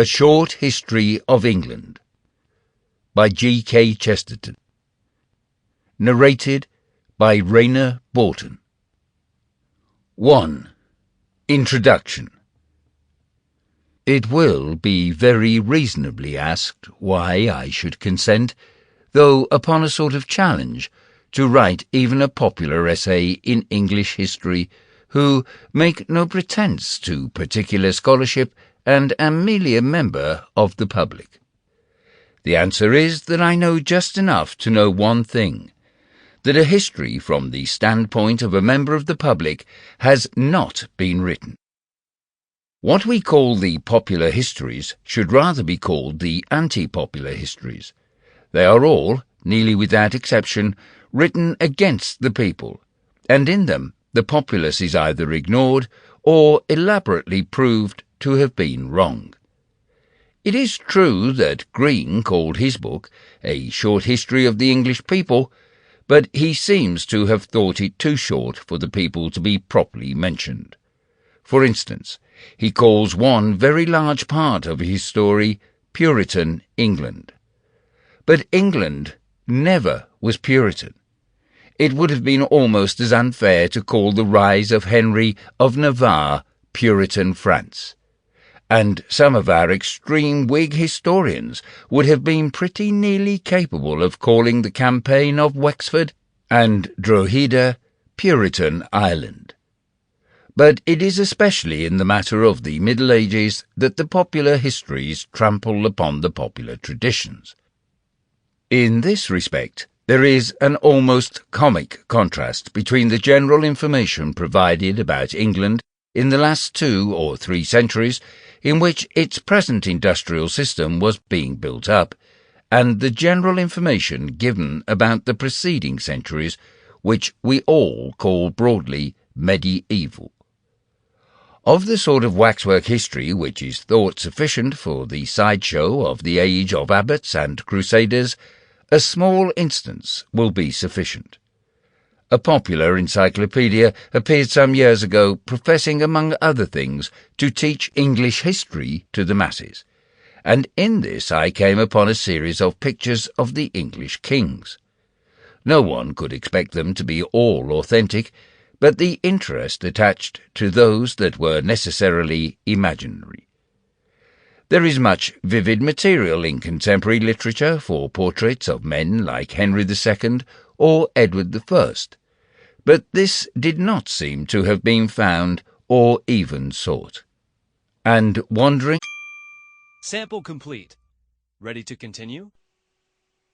A Short History of England by G.K. Chesterton. Narrated by Rayner, Bourton. 1. Introduction. It will be very reasonably asked why I should consent, though upon a sort of challenge, to write even a popular essay in English history, who make no pretence to particular scholarship and am merely a member of the public. The answer is that I know just enough to know one thing, that a history from the standpoint of a member of the public has not been written. What we call the popular histories should rather be called the anti-popular histories. They are all, nearly without exception, written against the people, and in them the populace is either ignored or elaborately proved to have been wrong. It is true that Green called his book A Short History of the English People, but he seems to have thought it too short for the people to be properly mentioned. For instance, he calls one very large part of his story Puritan England. But England never was Puritan. It would have been almost as unfair to call the rise of Henry of Navarre Puritan France, and some of our extreme Whig historians would have been pretty nearly capable of calling the campaign of Wexford and Drogheda Puritan Ireland. But it is especially in the matter of the Middle Ages that the popular histories trample upon the popular traditions. In this respect, there is an almost comic contrast between the general information provided about England in the last 2 or 3 centuries in which its present industrial system was being built up, and the general information given about the preceding centuries, which we all call broadly medieval. Of the sort of waxwork history which is thought sufficient for the sideshow of the age of abbots and crusaders, a small instance will be sufficient. A popular encyclopedia appeared some years ago professing, among other things, to teach English history to the masses, and in this I came upon a series of pictures of the English kings. No one could expect them to be all authentic, but the interest attached to those that were necessarily imaginary. There is much vivid material in contemporary literature for portraits of men like Henry II or Edward I, but this did not seem to have been found or even sought. And wandering... Sample complete. Ready to continue?